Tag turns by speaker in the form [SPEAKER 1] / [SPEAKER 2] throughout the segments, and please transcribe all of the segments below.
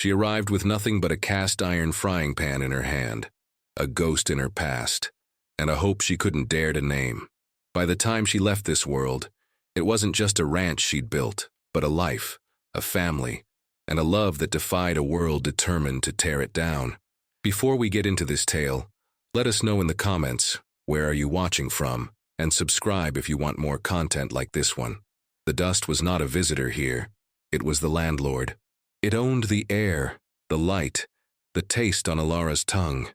[SPEAKER 1] She arrived with nothing but a cast-iron frying pan in her hand, a ghost in her past, and a hope she couldn't dare to name. By the time she left this world, it wasn't just a ranch she'd built, but a life, a family, and a love that defied a world determined to tear it down. Before we get into this tale, let us know in the comments, where are you watching from, and subscribe if you want more content like this one. The dust was not a visitor here, it was the landlord. It owned the air, the light, the taste on Alara's tongue.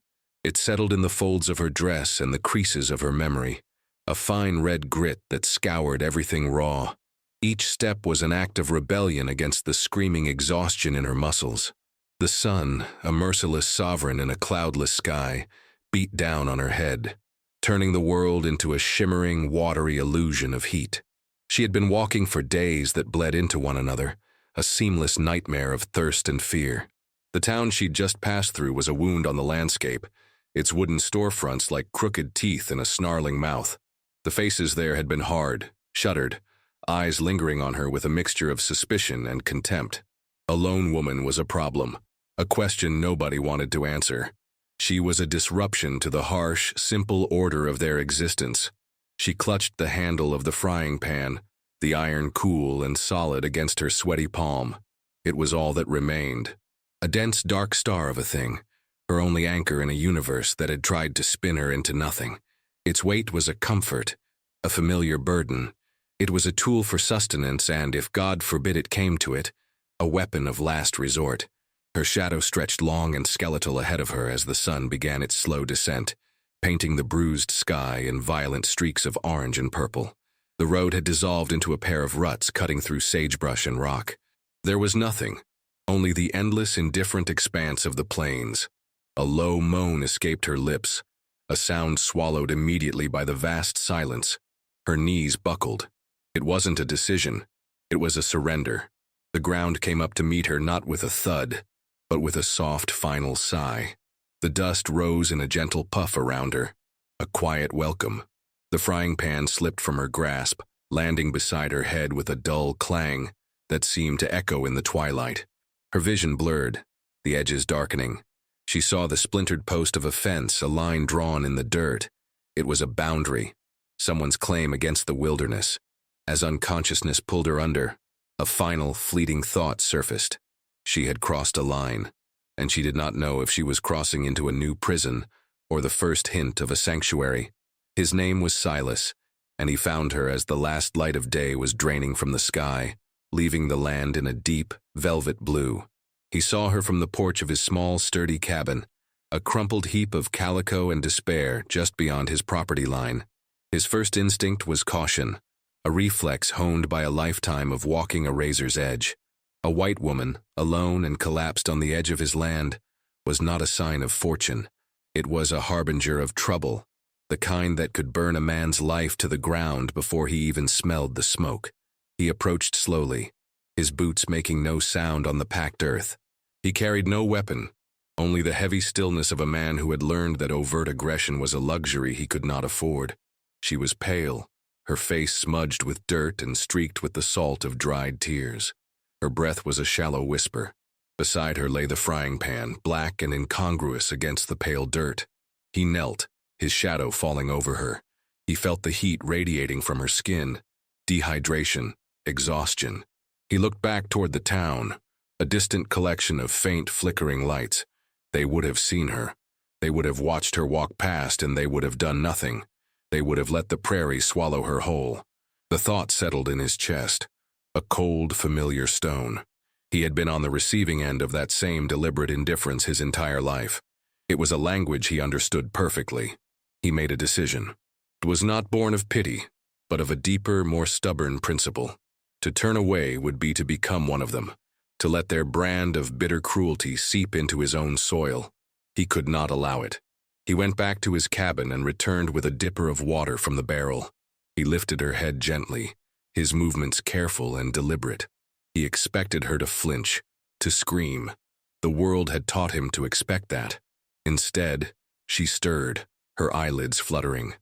[SPEAKER 1] It settled in the folds of her dress and the creases of her memory, a fine red grit that scoured everything raw. Each step was an act of rebellion against the screaming exhaustion in her muscles. The sun, a merciless sovereign in a cloudless sky, beat down on her head, turning the world into a shimmering, watery illusion of heat. She had been walking for days that bled into one another, a seamless nightmare of thirst and fear. The town she'd just passed through was a wound on the landscape, its wooden storefronts like crooked teeth in a snarling mouth. The faces there had been hard, shuttered, eyes lingering on her with a mixture of suspicion and contempt. A lone woman was a problem, a question nobody wanted to answer. She was a disruption to the harsh, simple order of their existence. She clutched the handle of the frying pan, the iron cool and solid against her sweaty palm. It was all that remained. A dense, dark star of a thing, her only anchor in a universe that had tried to spin her into nothing. Its weight was a comfort, a familiar burden. It was a tool for sustenance and, if God forbid it came to it, a weapon of last resort. Her shadow stretched long and skeletal ahead of her as the sun began its slow descent, painting the bruised sky in violent streaks of orange and purple. The road had dissolved into a pair of ruts cutting through sagebrush and rock. There was nothing, only the endless, indifferent expanse of the plains. A low moan escaped her lips, a sound swallowed immediately by the vast silence. Her knees buckled. It wasn't a decision, it was a surrender. The ground came up to meet her not with a thud, but with a soft, final sigh. The dust rose in a gentle puff around her, a quiet welcome. The frying pan slipped from her grasp, landing beside her head with a dull clang that seemed to echo in the twilight. Her vision blurred, the edges darkening. She saw the splintered post of a fence, a line drawn in the dirt. It was a boundary, someone's claim against the wilderness. As unconsciousness pulled her under, a final, fleeting thought surfaced. She had crossed a line, and she did not know if she was crossing into a new prison or the first hint of a sanctuary. His name was Silas, and he found her as the last light of day was draining from the sky, leaving the land in a deep, velvet blue. He saw her from the porch of his small, sturdy cabin, a crumpled heap of calico and despair just beyond his property line. His first instinct was caution, a reflex honed by a lifetime of walking a razor's edge. A white woman, alone and collapsed on the edge of his land, was not a sign of fortune. It was a harbinger of trouble, the kind that could burn a man's life to the ground before he even smelled the smoke. He approached slowly, his boots making no sound on the packed earth. He carried no weapon, only the heavy stillness of a man who had learned that overt aggression was a luxury he could not afford. She was pale, her face smudged with dirt and streaked with the salt of dried tears. Her breath was a shallow whisper. Beside her lay the frying pan, black and incongruous against the pale dirt. He knelt, his shadow falling over her. He felt the heat radiating from her skin, dehydration, exhaustion. He looked back toward the town, a distant collection of faint, flickering lights. They would have seen her. They would have watched her walk past, and they would have done nothing. They would have let the prairie swallow her whole. The thought settled in his chest, a cold, familiar stone. He had been on the receiving end of that same deliberate indifference his entire life. It was a language he understood perfectly. He made a decision. It was not born of pity, but of a deeper, more stubborn principle. To turn away would be to become one of them, to let their brand of bitter cruelty seep into his own soil. He could not allow it. He went back to his cabin and returned with a dipper of water from the barrel. He lifted her head gently, his movements careful and deliberate. He expected her to flinch, to scream. The world had taught him to expect that. Instead, she stirred, her eyelids fluttering.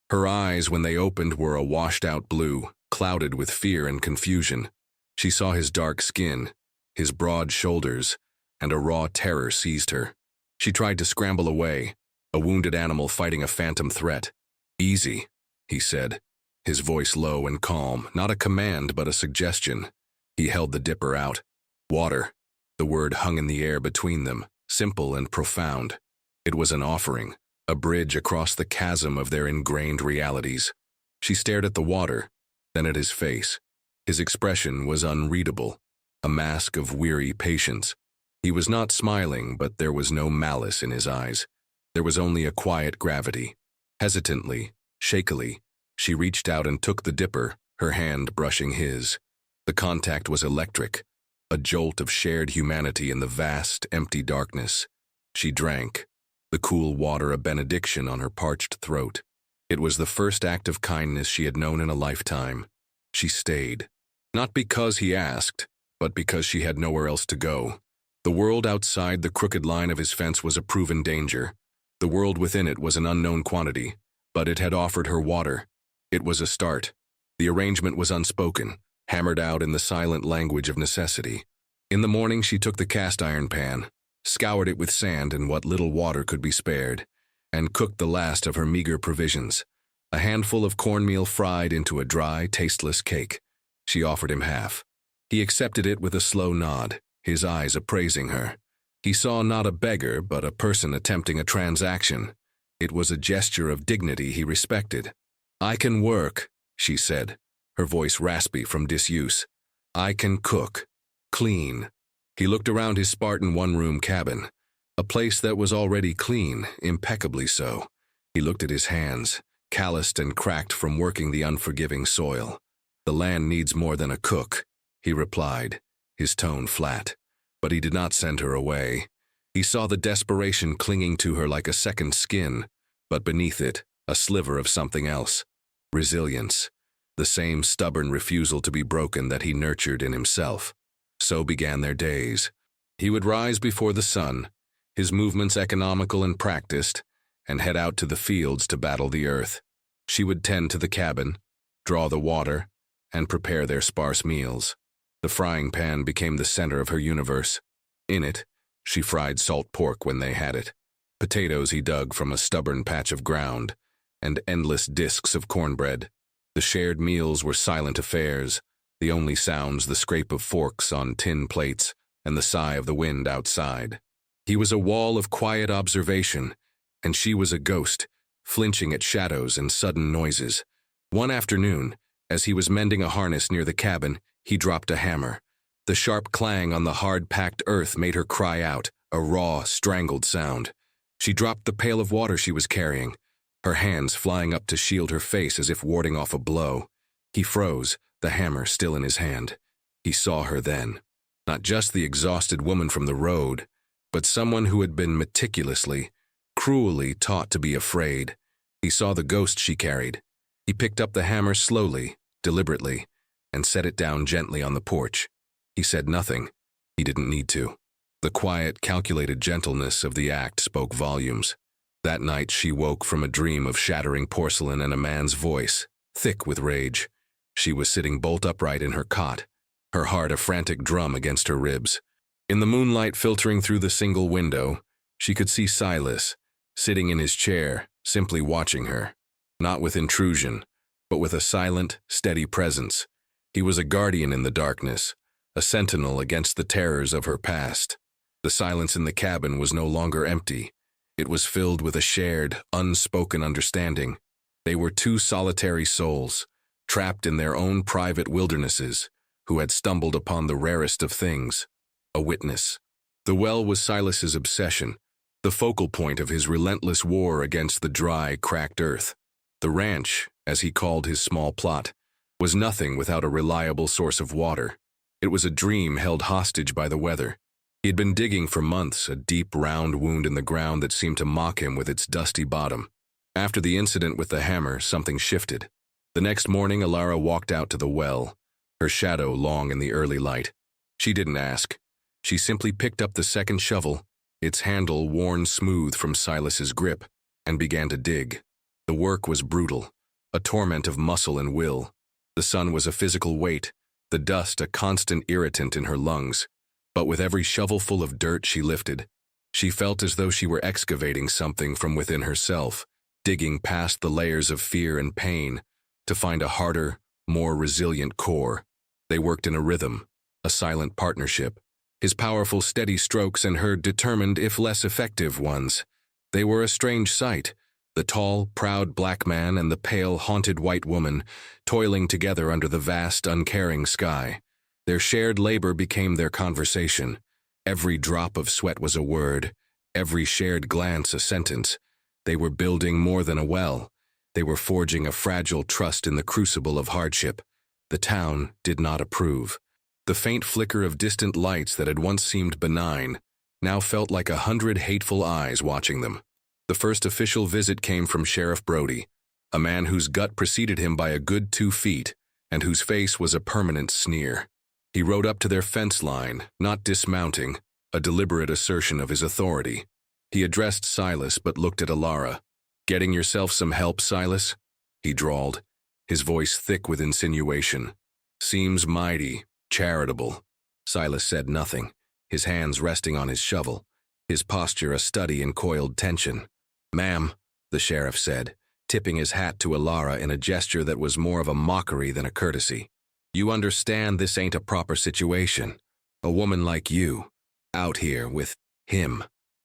[SPEAKER 1] Her eyes, when they opened, were a washed-out blue, clouded with fear and confusion. She saw his dark skin, his broad shoulders, and a raw terror seized her. She tried to scramble away, a wounded animal fighting a phantom threat. "Easy," he said, his voice low and calm, not a command but a suggestion. He held the dipper out. Water. The word hung in the air between them, simple and profound. It was an offering, a bridge across the chasm of their ingrained realities. She stared at the water, then at his face. His expression was unreadable, a mask of weary patience. He was not smiling, but there was no malice in his eyes. There was only a quiet gravity. Hesitantly, shakily, she reached out and took the dipper, her hand brushing his. The contact was electric, a jolt of shared humanity in the vast, empty darkness. She drank, the cool water a benediction on her parched throat. It was the first act of kindness she had known in a lifetime. She stayed, not because he asked, but because she had nowhere else to go. The world outside the crooked line of his fence was a proven danger. The world within it was an unknown quantity, but it had offered her water. It was a start. The arrangement was unspoken, hammered out in the silent language of necessity. In the morning she took the cast iron pan, scoured it with sand and what little water could be spared, and cooked the last of her meager provisions, a handful of cornmeal fried into a dry, tasteless cake. She offered him half. He accepted it with a slow nod, his eyes appraising her. He saw not a beggar, but a person attempting a transaction. It was a gesture of dignity he respected. "I can work," she said, her voice raspy from disuse. "I can cook. Clean." He looked around his Spartan one-room cabin, a place that was already clean, impeccably so. He looked at his hands, calloused and cracked from working the unforgiving soil. "The land needs more than a cook," he replied, his tone flat. But he did not send her away. He saw the desperation clinging to her like a second skin, but beneath it, a sliver of something else. Resilience. The same stubborn refusal to be broken that he nurtured in himself. So began their days. He would rise before the sun, his movements economical and practiced, and head out to the fields to battle the earth. She would tend to the cabin, draw the water, and prepare their sparse meals. The frying pan became the center of her universe. In it, she fried salt pork when they had it, potatoes he dug from a stubborn patch of ground, and endless discs of cornbread. The shared meals were silent affairs, the only sounds the scrape of forks on tin plates and the sigh of the wind outside. He was a wall of quiet observation, and she was a ghost, flinching at shadows and sudden noises. One afternoon, as he was mending a harness near the cabin, he dropped a hammer. The sharp clang on the hard-packed earth made her cry out, a raw, strangled sound. She dropped the pail of water she was carrying, her hands flying up to shield her face as if warding off a blow. He froze, the hammer still in his hand. He saw her then. Not just the exhausted woman from the road, but someone who had been meticulously, cruelly taught to be afraid. He saw the ghost she carried. He picked up the hammer slowly, deliberately, and set it down gently on the porch. He said nothing. He didn't need to. The quiet, calculated gentleness of the act spoke volumes. That night she woke from a dream of shattering porcelain and a man's voice, thick with rage. She was sitting bolt upright in her cot, her heart a frantic drum against her ribs. In the moonlight filtering through the single window, she could see Silas, sitting in his chair, simply watching her, not with intrusion, but with a silent, steady presence. He was a guardian in the darkness, a sentinel against the terrors of her past. The silence in the cabin was no longer empty. It was filled with a shared, unspoken understanding. They were two solitary souls, trapped in their own private wildernesses, who had stumbled upon the rarest of things, a witness. The well was Silas's obsession, the focal point of his relentless war against the dry, cracked earth. The ranch, as he called his small plot, was nothing without a reliable source of water. It was a dream held hostage by the weather. He had been digging for months, a deep, round wound in the ground that seemed to mock him with its dusty bottom. After the incident with the hammer, something shifted. The next morning, Alara walked out to the well, her shadow long in the early light. She didn't ask. She simply picked up the second shovel, its handle worn smooth from Silas's grip, and began to dig. The work was brutal, a torment of muscle and will. The sun was a physical weight, the dust a constant irritant in her lungs. But with every shovelful of dirt she lifted, she felt as though she were excavating something from within herself, digging past the layers of fear and pain to find a harder, more resilient core. They worked in a rhythm, a silent partnership. His powerful, steady strokes and her determined, if less effective ones. They were a strange sight, the tall, proud black man and the pale, haunted white woman, toiling together under the vast, uncaring sky. Their shared labor became their conversation. Every drop of sweat was a word, every shared glance a sentence. They were building more than a well. They were forging a fragile trust in the crucible of hardship. The town did not approve. The faint flicker of distant lights that had once seemed benign now felt like 100 hateful eyes watching them. The first official visit came from Sheriff Brody, a man whose gut preceded him by a good 2 feet and whose face was a permanent sneer. He rode up to their fence line, not dismounting, a deliberate assertion of his authority. He addressed Silas but looked at Alara. "Getting yourself some help, Silas?" he drawled, his voice thick with insinuation. "Seems mighty charitable." Silas said nothing, his hands resting on his shovel, his posture a study in coiled tension. "Ma'am," the sheriff said, tipping his hat to Alara in a gesture that was more of a mockery than a courtesy. "You understand this ain't a proper situation. A woman like you, out here with him."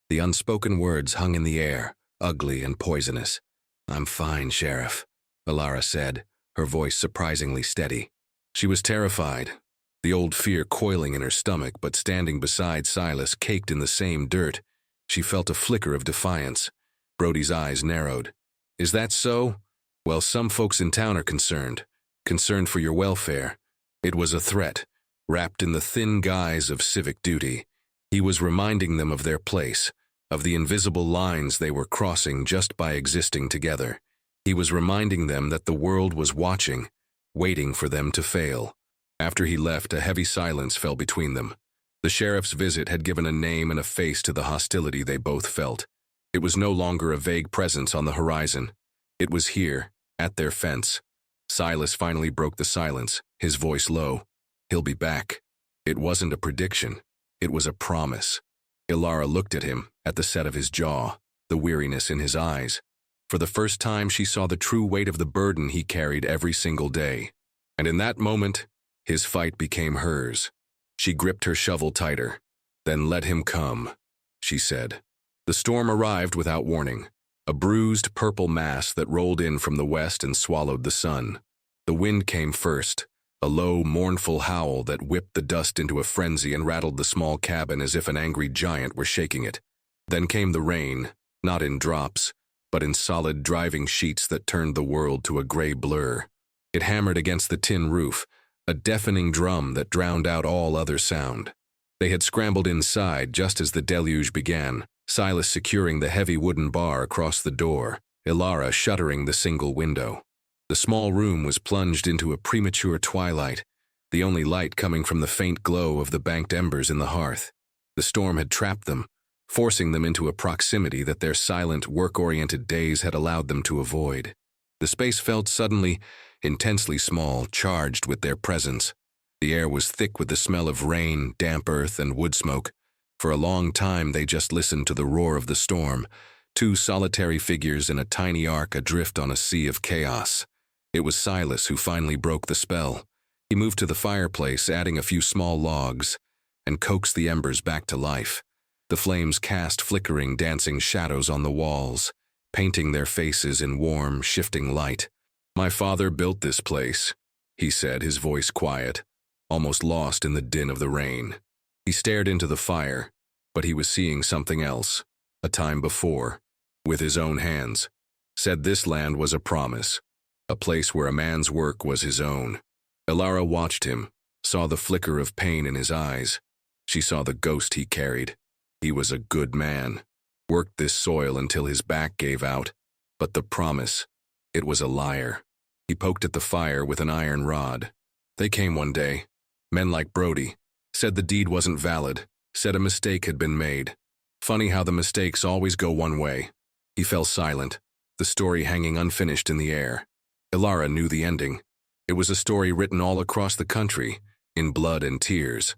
[SPEAKER 1] The unspoken words hung in the air, ugly and poisonous. "I'm fine, Sheriff," Alara said, her voice surprisingly steady. She was terrified, the old fear coiling in her stomach, but standing beside Silas, caked in the same dirt, she felt a flicker of defiance. Brody's eyes narrowed. "Is that so? Well, some folks in town are concerned for your welfare." It was a threat, wrapped in the thin guise of civic duty. He was reminding them of their place, of the invisible lines they were crossing just by existing together. He was reminding them that the world was watching, waiting for them to fail. After he left, a heavy silence fell between them. The sheriff's visit had given a name and a face to the hostility they both felt. It was no longer a vague presence on the horizon. It was here, at their fence. Silas finally broke the silence, his voice low. "He'll be back." It wasn't a prediction. It was a promise. Alara looked at him, at the set of his jaw, the weariness in his eyes. For the first time, she saw the true weight of the burden he carried every single day. And in that moment, his fight became hers. She gripped her shovel tighter. "Then let him come," she said. The storm arrived without warning, a bruised purple mass that rolled in from the west and swallowed the sun. The wind came first, a low, mournful howl that whipped the dust into a frenzy and rattled the small cabin as if an angry giant were shaking it. Then came the rain, not in drops, but in solid driving sheets that turned the world to a gray blur. It hammered against the tin roof, a deafening drum that drowned out all other sound. They had scrambled inside just as the deluge began, Silas securing the heavy wooden bar across the door, Alara shuttering the single window. The small room was plunged into a premature twilight, the only light coming from the faint glow of the banked embers in the hearth. The storm had trapped them, forcing them into a proximity that their silent, work-oriented days had allowed them to avoid. The space felt suddenly intensely small, charged with their presence. The air was thick with the smell of rain, damp earth, and wood smoke. For a long time they just listened to the roar of the storm, two solitary figures in a tiny ark adrift on a sea of chaos. It was Silas who finally broke the spell. He moved to the fireplace, adding a few small logs, and coaxed the embers back to life. The flames cast flickering, dancing shadows on the walls, painting their faces in warm, shifting light. "My father built this place," he said, his voice quiet, almost lost in the din of the rain. He stared into the fire, but he was seeing something else, a time before, with his own hands. Said this land was a promise, a place where a man's work was his own. Alara watched him, saw the flicker of pain in his eyes. She saw the ghost he carried. He was a good man, worked this soil until his back gave out, but the promise, it was a liar. He poked at the fire with an iron rod. They came one day, men like Brody, said the deed wasn't valid, said a mistake had been made. Funny how the mistakes always go one way. He fell silent, the story hanging unfinished in the air. Alara knew the ending. It was a story written all across the country, in blood and tears.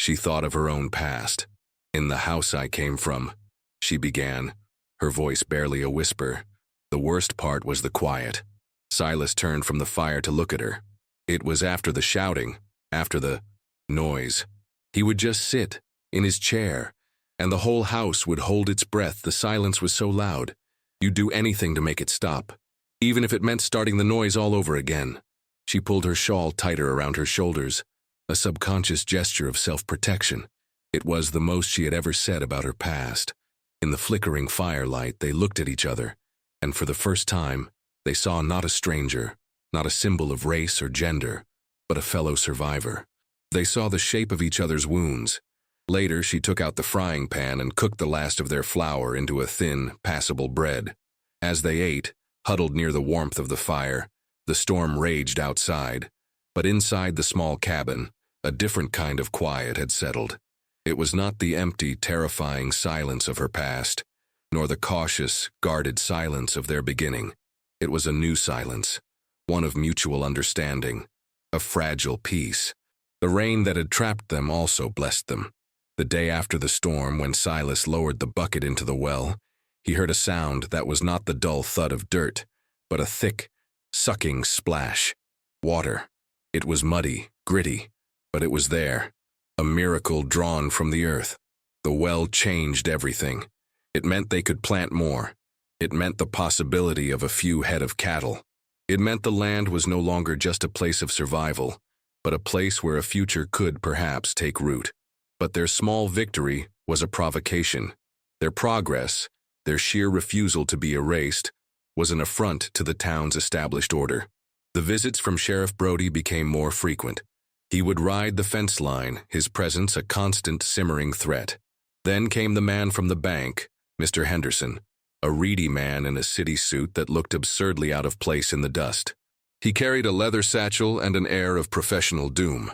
[SPEAKER 1] She thought of her own past. "In the house I came from," she began, her voice barely a whisper. The worst part was the quiet. Silas turned from the fire to look at her. It was after the shouting, after the noise. He would just sit, in his chair, and the whole house would hold its breath. The silence was so loud, you'd do anything to make it stop, even if it meant starting the noise all over again. She pulled her shawl tighter around her shoulders, a subconscious gesture of self-protection. It was the most she had ever said about her past. In the flickering firelight, they looked at each other, and for the first time, they saw not a stranger, not a symbol of race or gender, but a fellow survivor. They saw the shape of each other's wounds. Later, she took out the frying pan and cooked the last of their flour into a thin, passable bread. As they ate, huddled near the warmth of the fire, the storm raged outside, but inside the small cabin, a different kind of quiet had settled. It was not the empty, terrifying silence of her past, nor the cautious, guarded silence of their beginning. It was a new silence, one of mutual understanding, a fragile peace. The rain that had trapped them also blessed them. The day after the storm, when Silas lowered the bucket into the well, he heard a sound that was not the dull thud of dirt, but a thick, sucking splash. Water. It was muddy, gritty, but it was there, a miracle drawn from the earth. The well changed everything. It meant they could plant more. It meant the possibility of a few head of cattle. It meant the land was no longer just a place of survival, but a place where a future could perhaps take root. But their small victory was a provocation. Their progress, their sheer refusal to be erased, was an affront to the town's established order. The visits from Sheriff Brody became more frequent. He would ride the fence line, his presence a constant simmering threat. Then came the man from the bank, Mr. Henderson, a reedy man in a city suit that looked absurdly out of place in the dust. He carried a leather satchel and an air of professional doom.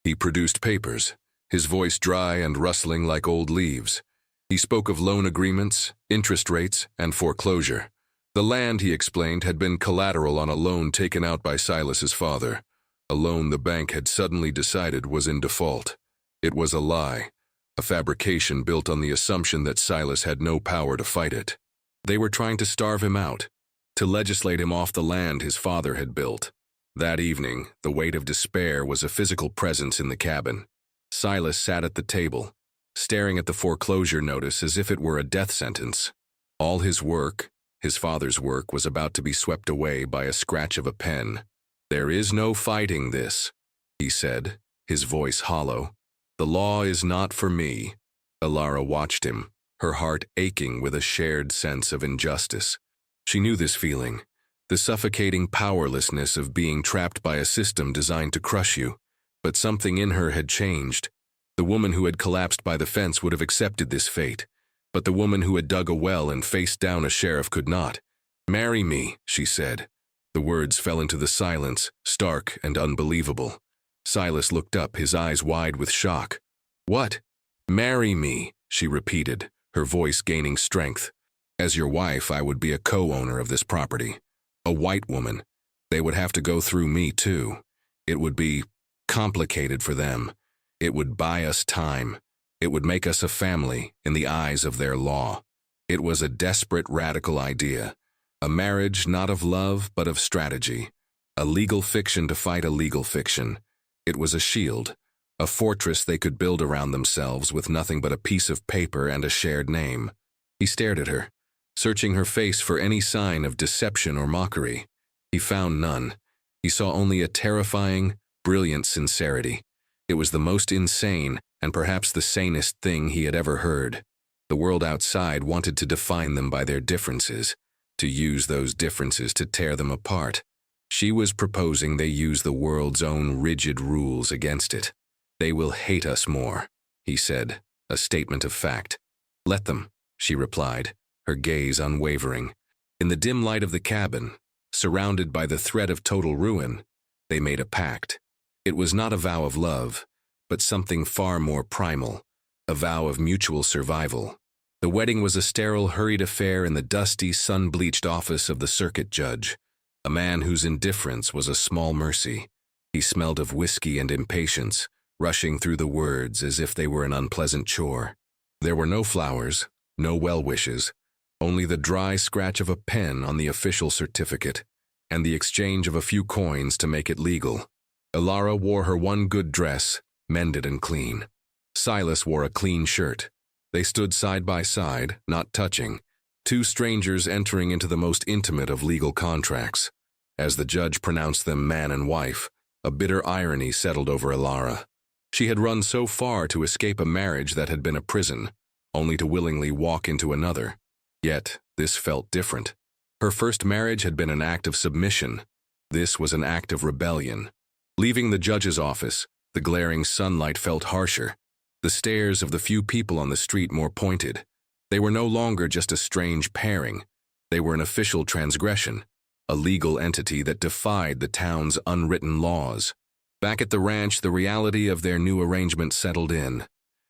[SPEAKER 1] He produced papers, his voice dry and rustling like old leaves. He spoke of loan agreements, interest rates, and foreclosure. The land, he explained, had been collateral on a loan taken out by Silas's father, a loan the bank had suddenly decided was in default. It was a lie, a fabrication built on the assumption that Silas had no power to fight it. They were trying to starve him out, to legislate him off the land his father had built. That evening, the weight of despair was a physical presence in the cabin. Silas sat at the table, staring at the foreclosure notice as if it were a death sentence. All his work, his father's work, was about to be swept away by a scratch of a pen. "There is no fighting this," he said, his voice hollow. "The law is not for me." Alara watched him, her heart aching with a shared sense of injustice. She knew this feeling, the suffocating powerlessness of being trapped by a system designed to crush you. But something in her had changed. The woman who had collapsed by the fence would have accepted this fate, but the woman who had dug a well and faced down a sheriff could not. "Marry me," she said. The words fell into the silence, stark and unbelievable. Silas looked up, his eyes wide with shock. "What?" "Marry me," she repeated, her voice gaining strength. "As your wife, I would be a co-owner of this property. A white woman. They would have to go through me, too. It would be complicated for them. It would buy us time. It would make us a family in the eyes of their law." It was a desperate, radical idea. A marriage not of love, but of strategy. A legal fiction to fight a legal fiction. It was a shield, a fortress they could build around themselves with nothing but a piece of paper and a shared name. He stared at her, searching her face for any sign of deception or mockery. He found none. He saw only a terrifying, brilliant sincerity. It was the most insane and perhaps the sanest thing he had ever heard. The world outside wanted to define them by their differences, to use those differences to tear them apart. She was proposing they use the world's own rigid rules against it. "They will hate us more," he said, a statement of fact. "Let them," she replied, her gaze unwavering. In the dim light of the cabin, surrounded by the threat of total ruin, they made a pact. It was not a vow of love, but something far more primal, a vow of mutual survival. The wedding was a sterile, hurried affair in the dusty, sun-bleached office of the circuit judge, a man whose indifference was a small mercy. He smelled of whiskey and impatience, rushing through the words as if they were an unpleasant chore. There were no flowers, no well wishes, only the dry scratch of a pen on the official certificate, and the exchange of a few coins to make it legal. Ilara wore her one good dress, mended and clean. Silas wore a clean shirt. They stood side by side, not touching, two strangers entering into the most intimate of legal contracts. As the judge pronounced them man and wife, a bitter irony settled over Ilara. She had run so far to escape a marriage that had been a prison, only to willingly walk into another. Yet, this felt different. Her first marriage had been an act of submission. This was an act of rebellion. Leaving the judge's office, the glaring sunlight felt harsher, the stares of the few people on the street more pointed. They were no longer just a strange pairing. They were an official transgression, a legal entity that defied the town's unwritten laws. Back at the ranch, the reality of their new arrangement settled in.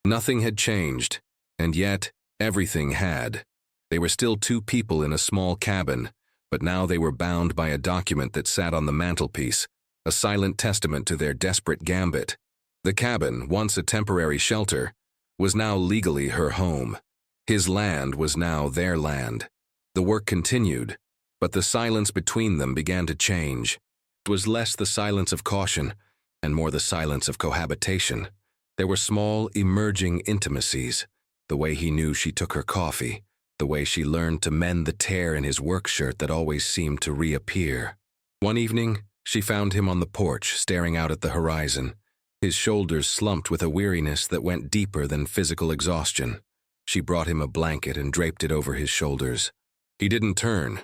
[SPEAKER 1] Nothing had changed, and yet everything had. They were still two people in a small cabin, but now they were bound by a document that sat on the mantelpiece, a silent testament to their desperate gambit. The cabin, once a temporary shelter, was now legally her home. His land was now their land. The work continued, but the silence between them began to change. It was less the silence of caution, and more the silence of cohabitation. There were small, emerging intimacies, the way he knew she took her coffee, the way she learned to mend the tear in his work shirt that always seemed to reappear. One evening, she found him on the porch, staring out at the horizon, his shoulders slumped with a weariness that went deeper than physical exhaustion. She brought him a blanket and draped it over his shoulders. He didn't turn,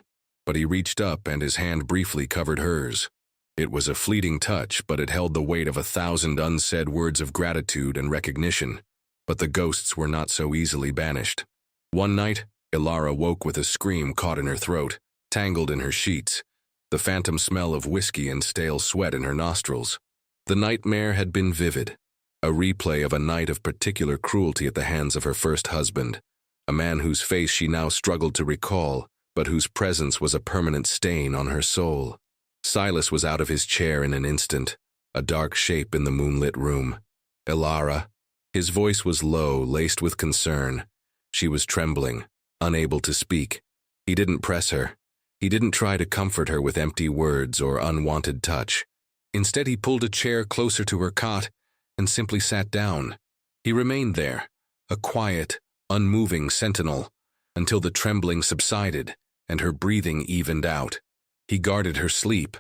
[SPEAKER 1] but he reached up and his hand briefly covered hers. It was a fleeting touch, but it held the weight of 1,000 unsaid words of gratitude and recognition. But the ghosts were not so easily banished. One night, Ilara woke with a scream caught in her throat, tangled in her sheets, the phantom smell of whiskey and stale sweat in her nostrils. The nightmare had been vivid, a replay of a night of particular cruelty at the hands of her first husband, a man whose face she now struggled to recall, but whose presence was a permanent stain on her soul. Silas was out of his chair in an instant, a dark shape in the moonlit room. Ilara. His voice was low, laced with concern. She was trembling, unable to speak. He didn't press her. He didn't try to comfort her with empty words or unwanted touch. Instead, he pulled a chair closer to her cot and simply sat down. He remained there, a quiet, unmoving sentinel, until the trembling subsided and her breathing evened out. He guarded her sleep,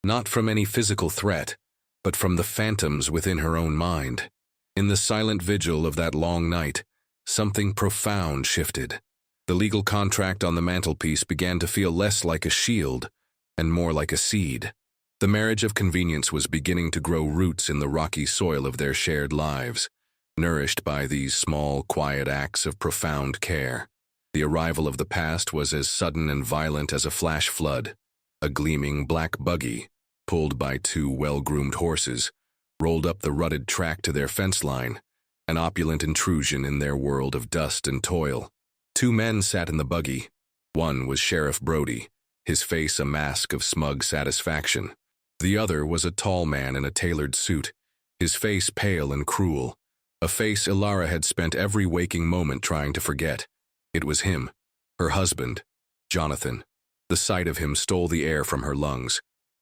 [SPEAKER 1] not from any physical threat, but from the phantoms within her own mind. In the silent vigil of that long night, something profound shifted. The legal contract on the mantelpiece began to feel less like a shield and more like a seed. The marriage of convenience was beginning to grow roots in the rocky soil of their shared lives, nourished by these small, quiet acts of profound care. The arrival of the past was as sudden and violent as a flash flood. A gleaming black buggy, pulled by two well-groomed horses, rolled up the rutted track to their fence line, an opulent intrusion in their world of dust and toil. Two men sat in the buggy. One was Sheriff Brody, his face a mask of smug satisfaction. The other was a tall man in a tailored suit, his face pale and cruel, a face Ilara had spent every waking moment trying to forget. It was him, her husband, Jonathan. The sight of him stole the air from her lungs.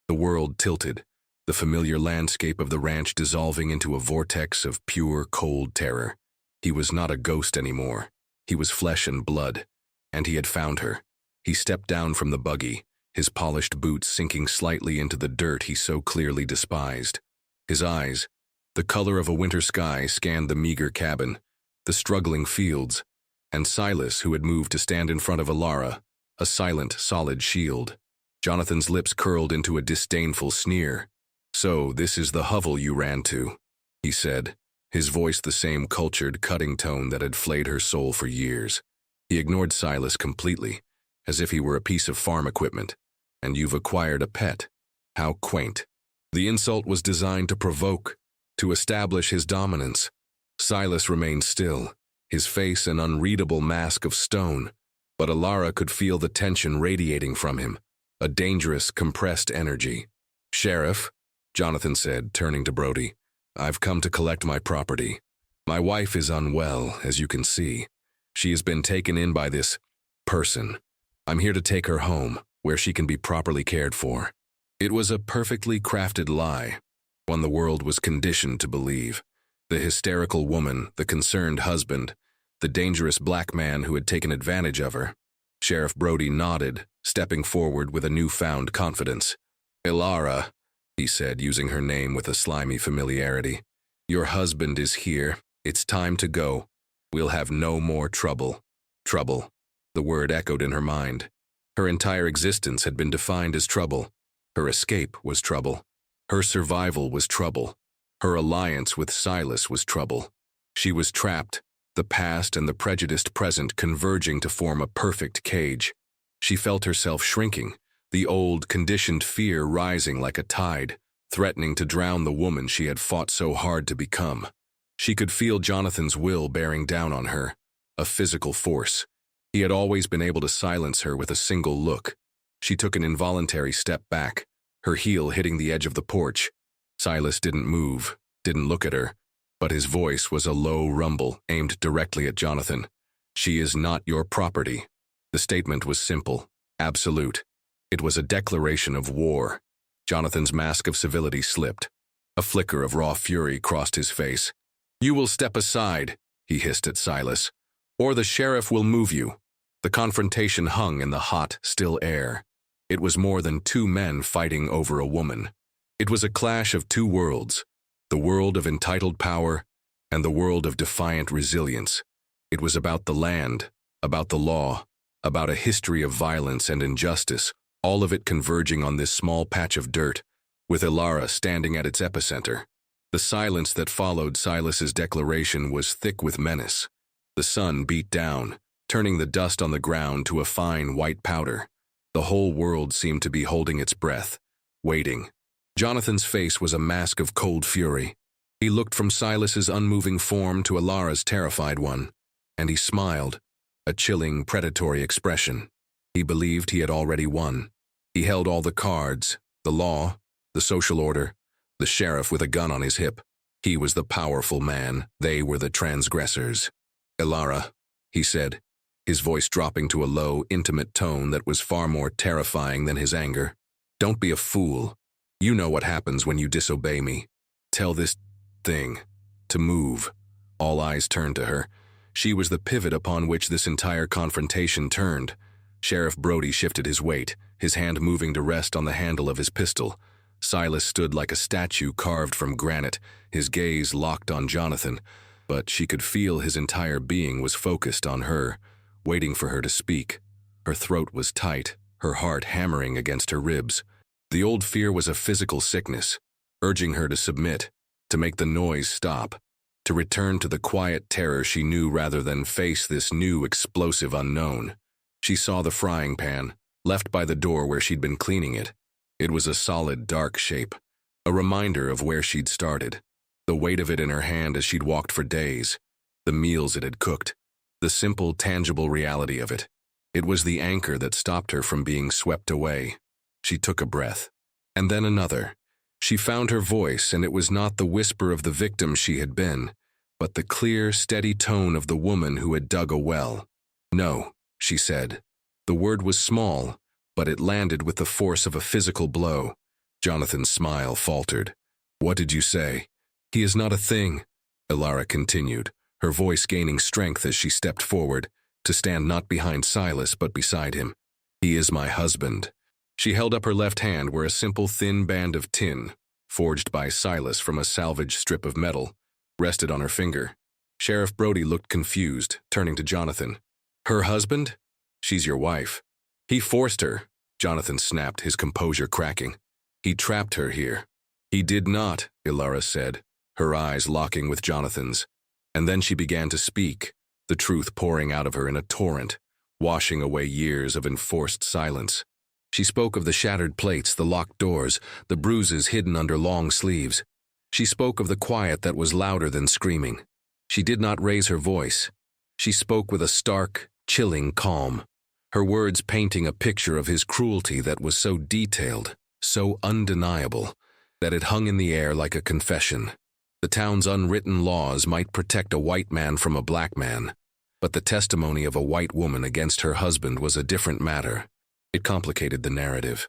[SPEAKER 1] The world tilted, the familiar landscape of the ranch dissolving into a vortex of pure, cold terror. He was not a ghost anymore. He was flesh and blood, and he had found her. He stepped down from the buggy, his polished boots sinking slightly into the dirt he so clearly despised. His eyes, the color of a winter sky, scanned the meager cabin, the struggling fields, and Silas, who had moved to stand in front of Ilara, a silent, solid shield. Jonathan's lips curled into a disdainful sneer. "So, this is the hovel you ran to," he said, his voice the same cultured, cutting tone that had flayed her soul for years. He ignored Silas completely, as if he were a piece of farm equipment. "And you've acquired a pet. How quaint." The insult was designed to provoke, to establish his dominance. Silas remained still, his face an unreadable mask of stone, but Ilara could feel the tension radiating from him, a dangerous, compressed energy. "Sheriff," Jonathan said, turning to Brody, I've come to collect my property. My wife is unwell, as you can see. She has been taken in by this person. I'm here to take her home, where she can be properly cared for." It was a perfectly crafted lie, one the world was conditioned to believe. The hysterical woman, the concerned husband, the dangerous black man who had taken advantage of her. Sheriff Brody nodded, stepping forward with a newfound confidence. "Ilara," he said, using her name with a slimy familiarity. "Your husband is here. It's time to go. We'll have no more trouble." Trouble. The word echoed in her mind. Her entire existence had been defined as trouble. Her escape was trouble. Her survival was trouble. Her alliance with Silas was trouble. She was trapped, the past and the prejudiced present converging to form a perfect cage. She felt herself shrinking, the old, conditioned fear rising like a tide, threatening to drown the woman she had fought so hard to become. She could feel Jonathan's will bearing down on her, a physical force. He had always been able to silence her with a single look. She took an involuntary step back, her heel hitting the edge of the porch. Silas didn't move, didn't look at her, but his voice was a low rumble aimed directly at Jonathan. "She is not your property." The statement was simple, absolute. It was a declaration of war. Jonathan's mask of civility slipped. A flicker of raw fury crossed his face. "You will step aside," he hissed at Silas, "or the sheriff will move you." The confrontation hung in the hot, still air. It was more than two men fighting over a woman. It was a clash of two worlds, the world of entitled power and the world of defiant resilience. It was about the land, about the law, about a history of violence and injustice, all of it converging on this small patch of dirt, with Ilara standing at its epicenter. The silence that followed Silas's declaration was thick with menace. The sun beat down, turning the dust on the ground to a fine white powder. The whole world seemed to be holding its breath, waiting. Jonathan's face was a mask of cold fury. He looked from Silas's unmoving form to Ilara's terrified one, and he smiled, a chilling, predatory expression. He believed he had already won. He held all the cards, the law, the social order, the sheriff with a gun on his hip. He was the powerful man, they were the transgressors. "Ilara," he said, his voice dropping to a low, intimate tone that was far more terrifying than his anger. "Don't be a fool. You know what happens when you disobey me. Tell this thing to move." All eyes turned to her. She was the pivot upon which this entire confrontation turned. Sheriff Brody shifted his weight, his hand moving to rest on the handle of his pistol. Silas stood like a statue carved from granite, his gaze locked on Jonathan, but she could feel his entire being was focused on her, waiting for her to speak. Her throat was tight, her heart hammering against her ribs. The old fear was a physical sickness, urging her to submit, to make the noise stop, to return to the quiet terror she knew rather than face this new explosive unknown. She saw the frying pan, left by the door where she'd been cleaning it. It was a solid, dark shape, a reminder of where she'd started, the weight of it in her hand as she'd walked for days, the meals it had cooked, the simple, tangible reality of it. It was the anchor that stopped her from being swept away. She took a breath, and then another. She found her voice, and it was not the whisper of the victim she had been, but the clear, steady tone of the woman who had dug a well. "No," she said. The word was small, but it landed with the force of a physical blow. Jonathan's smile faltered. "What did you say?" "He is not a thing," Ilara continued, her voice gaining strength as she stepped forward, to stand not behind Silas but beside him. "He is my husband." She held up her left hand where a simple thin band of tin, forged by Silas from a salvaged strip of metal, rested on her finger. Sheriff Brody looked confused, turning to Jonathan. "Her husband? She's your wife." "He forced her," Jonathan snapped, his composure cracking. "He trapped her here." "He did not," Ilara said, her eyes locking with Jonathan's. And then she began to speak, the truth pouring out of her in a torrent, washing away years of enforced silence. She spoke of the shattered plates, the locked doors, the bruises hidden under long sleeves. She spoke of the quiet that was louder than screaming. She did not raise her voice. She spoke with a stark, chilling calm, her words painting a picture of his cruelty that was so detailed, so undeniable, that it hung in the air like a confession. The town's unwritten laws might protect a white man from a black man, but the testimony of a white woman against her husband was a different matter. It complicated the narrative.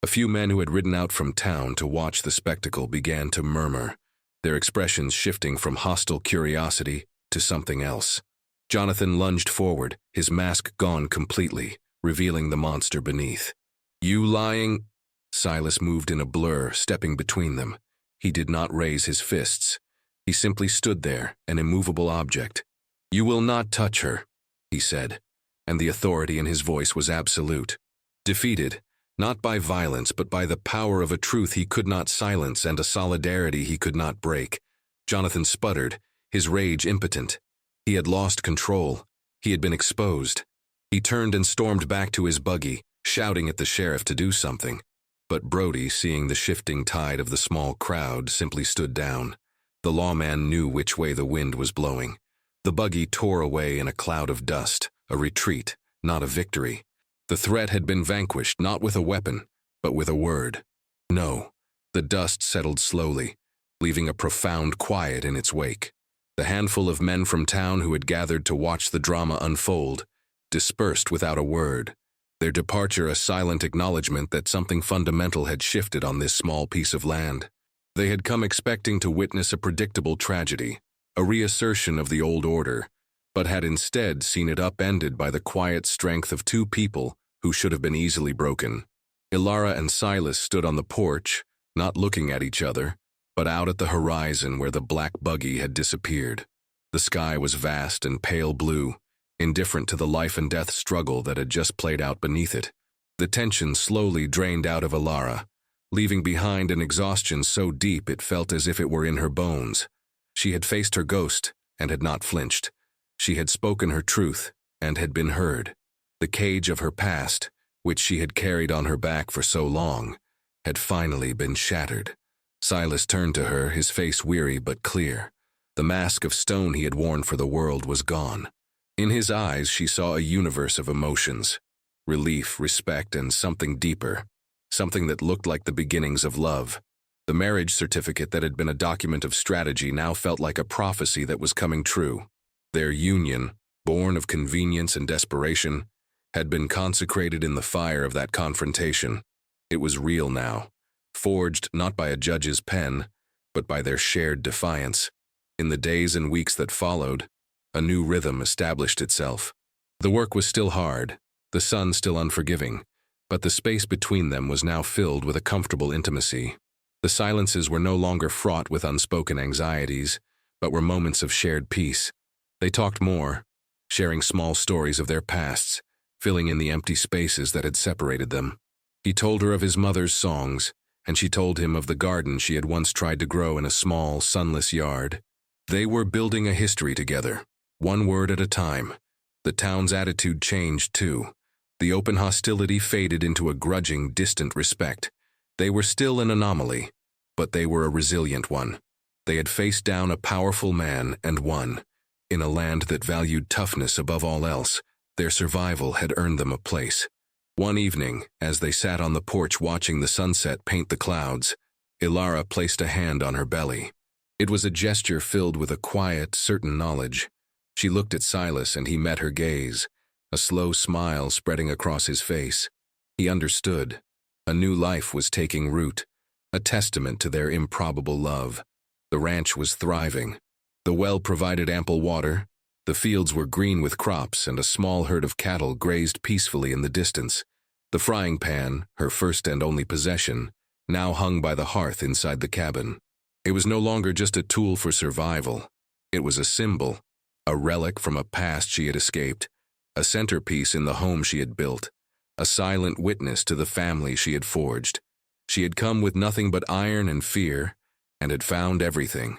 [SPEAKER 1] A few men who had ridden out from town to watch the spectacle began to murmur, their expressions shifting from hostile curiosity to something else. Jonathan lunged forward, his mask gone completely, revealing the monster beneath. "You lying?" Silas moved in a blur, stepping between them. He did not raise his fists. He simply stood there, an immovable object. "You will not touch her," he said, and the authority in his voice was absolute. Defeated, not by violence but by the power of a truth he could not silence and a solidarity he could not break, Jonathan sputtered, his rage impotent. He had lost control. He had been exposed. He turned and stormed back to his buggy, shouting at the sheriff to do something. But Brody, seeing the shifting tide of the small crowd, simply stood down. The lawman knew which way the wind was blowing. The buggy tore away in a cloud of dust, a retreat, not a victory. The threat had been vanquished, not with a weapon, but with a word. No. The dust settled slowly, leaving a profound quiet in its wake. The handful of men from town who had gathered to watch the drama unfold dispersed without a word, their departure a silent acknowledgement that something fundamental had shifted on this small piece of land. They had come expecting to witness a predictable tragedy, a reassertion of the old order, but had instead seen it upended by the quiet strength of two people who should have been easily broken. Ilara and Silas stood on the porch, not looking at each other, but out at the horizon where the black buggy had disappeared. The sky was vast and pale blue, indifferent to the life-and-death struggle that had just played out beneath it. The tension slowly drained out of Ilara, leaving behind an exhaustion so deep it felt as if it were in her bones. She had faced her ghost and had not flinched. She had spoken her truth and had been heard. The cage of her past, which she had carried on her back for so long, had finally been shattered. Silas turned to her, his face weary but clear. The mask of stone he had worn for the world was gone. In his eyes she saw a universe of emotions, relief, respect, and something deeper, something that looked like the beginnings of love. The marriage certificate that had been a document of strategy now felt like a prophecy that was coming true. Their union, born of convenience and desperation, had been consecrated in the fire of that confrontation. It was real now, forged not by a judge's pen, but by their shared defiance. In the days and weeks that followed, a new rhythm established itself. The work was still hard, the sun still unforgiving, but the space between them was now filled with a comfortable intimacy. The silences were no longer fraught with unspoken anxieties, but were moments of shared peace. They talked more, sharing small stories of their pasts, filling in the empty spaces that had separated them. He told her of his mother's songs, and she told him of the garden she had once tried to grow in a small, sunless yard. They were building a history together, one word at a time. The town's attitude changed, too. The open hostility faded into a grudging, distant respect. They were still an anomaly, but they were a resilient one. They had faced down a powerful man and won. In a land that valued toughness above all else, their survival had earned them a place. One evening, as they sat on the porch watching the sunset paint the clouds, Ilara placed a hand on her belly. It was a gesture filled with a quiet, certain knowledge. She looked at Silas and he met her gaze, a slow smile spreading across his face. He understood. A new life was taking root, a testament to their improbable love. The ranch was thriving. The well provided ample water. The fields were green with crops, and a small herd of cattle grazed peacefully in the distance. The frying pan, her first and only possession, now hung by the hearth inside the cabin. It was no longer just a tool for survival. It was a symbol, a relic from a past she had escaped, a centerpiece in the home she had built, a silent witness to the family she had forged. She had come with nothing but iron and fear, and had found everything.